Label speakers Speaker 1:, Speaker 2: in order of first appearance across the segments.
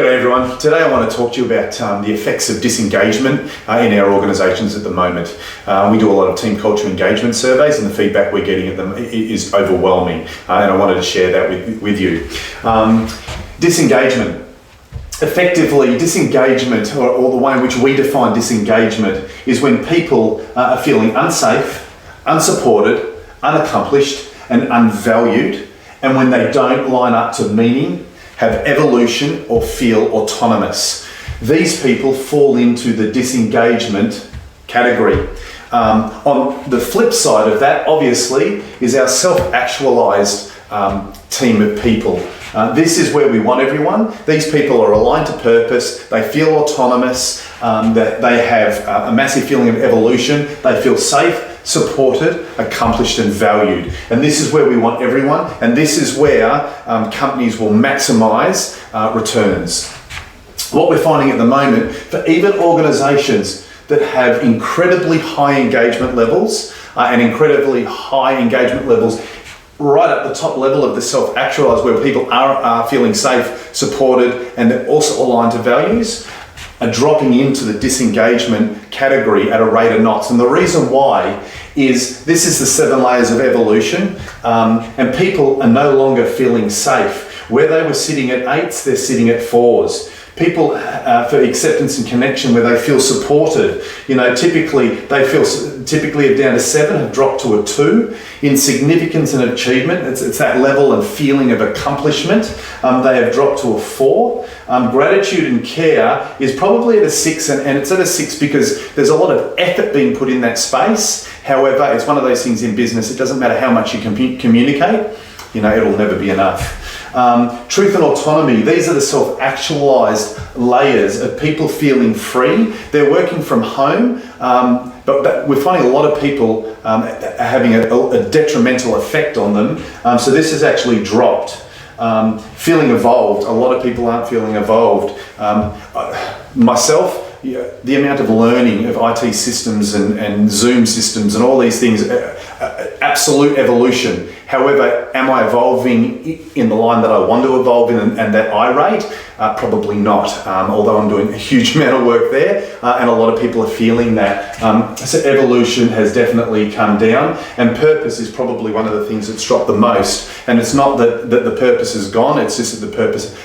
Speaker 1: G'day everyone. Today I want to talk to you about the effects of disengagement in our organisations at the moment. We do a lot of team culture engagement surveys and the feedback we're getting at them is overwhelming, and I wanted to share that with you. Disengagement. Effectively, disengagement, or the way in which we define disengagement, is when people are feeling unsafe, unsupported, unaccomplished and unvalued, and when they don't line up to meaning, have evolution or feel autonomous. These people fall into the disengagement category. On the flip side of that, obviously, is our self-actualized team of people. This is where we want everyone. These people are aligned to purpose, they feel autonomous, they have a massive feeling of evolution, they feel safe, supported, accomplished and valued. And this is where we want everyone, and this is where companies will maximise returns. What we're finding at the moment, for even organisations that have incredibly high engagement levels right at the top level of the self-actualized, where people are feeling safe, supported, and they're also aligned to values, are dropping into the disengagement category at a rate of knots. And the reason why is this is the 7 layers of evolution, and people are no longer feeling safe. Where they were sitting at 8s, they're sitting at 4s. People for acceptance and connection, where they feel supported, typically are down to 7, have dropped to a 2. In significance and achievement, it's that level and feeling of accomplishment, they have dropped to a 4. Gratitude and care is probably at a 6, and it's at a 6 because there's a lot of effort being put in that space. However, it's one of those things in business, it doesn't matter how much you communicate, it'll never be enough. Truth and autonomy, these are the self-actualized layers of people feeling free. They're working from home, but we're finding a lot of people having a detrimental effect on them. So this has actually dropped. Feeling evolved, a lot of people aren't feeling evolved. Myself, the amount of learning of IT systems and Zoom systems and all these things, absolute evolution. However, am I evolving in the line that I want to evolve in and that I rate? Probably not, although I'm doing a huge amount of work there, and a lot of people are feeling that. So evolution has definitely come down, and purpose is probably one of the things that's dropped the most. And it's not that the purpose is gone, it's just that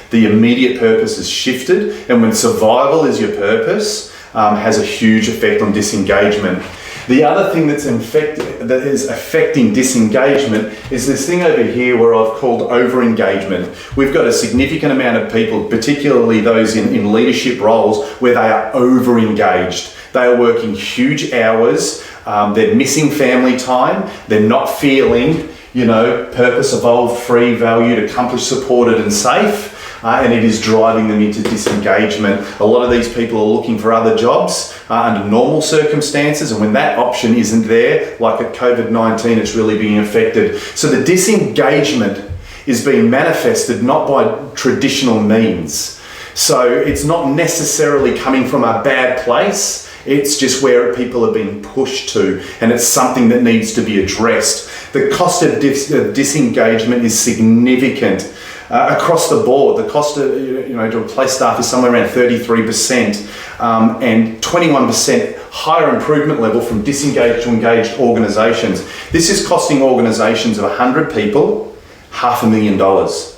Speaker 1: the immediate purpose is shifted, and when survival is your purpose, has a huge effect on disengagement. The other thing that is affecting disengagement is this thing over here where I've called overengagement. We've got a significant amount of people, particularly those in leadership roles, where they are overengaged. They are working huge hours, they're missing family time, they're not feeling, purpose, evolved, free, valued, accomplished, supported and safe. And it is driving them into disengagement. A lot of these people are looking for other jobs under normal circumstances, and when that option isn't there, like at COVID-19, it's really being affected. So the disengagement is being manifested not by traditional means. So it's not necessarily coming from a bad place, it's just where people are being pushed to, and it's something that needs to be addressed. The cost of disengagement is significant. Across the board, the cost of to replace staff is somewhere around 33%, and 21% higher improvement level from disengaged to engaged organisations. This is costing organisations of 100 people $500,000.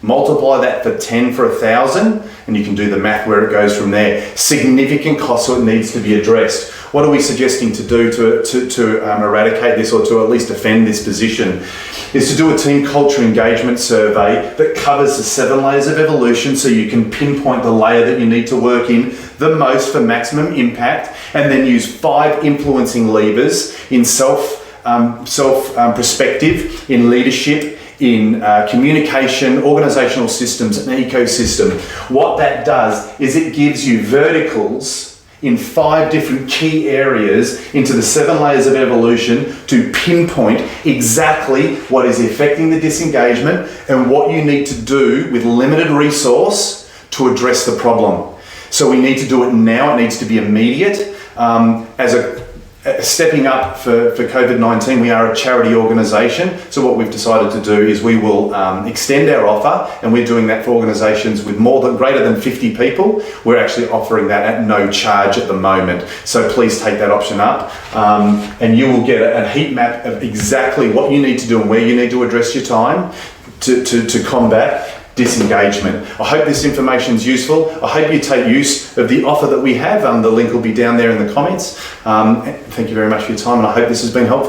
Speaker 1: Multiply that for 10 for 1,000, and you can do the math where it goes from there. Significant cost, so it needs to be addressed. What are we suggesting to do to eradicate this, or to at least defend this position? Is to do a team culture engagement survey that covers the 7 layers of evolution, so you can pinpoint the layer that you need to work in the most for maximum impact, and then use 5 influencing levers in self perspective, in leadership, in communication, organisational systems and ecosystem. What that does is it gives you verticals in 5 different key areas into the 7 layers of evolution to pinpoint exactly what is affecting the disengagement and what you need to do with limited resource to address the problem. So we need to do it now, it needs to be immediate. As stepping up for COVID-19, we are a charity organisation. So what we've decided to do is we will extend our offer, and we're doing that for organisations with greater than 50 people. We're actually offering that at no charge at the moment. So please take that option up, and you will get a heat map of exactly what you need to do and where you need to address your time to combat disengagement. I hope this information is useful. I hope you take use of the offer that we have. The link will be down there in the comments. Thank you very much for your time, and I hope this has been helpful.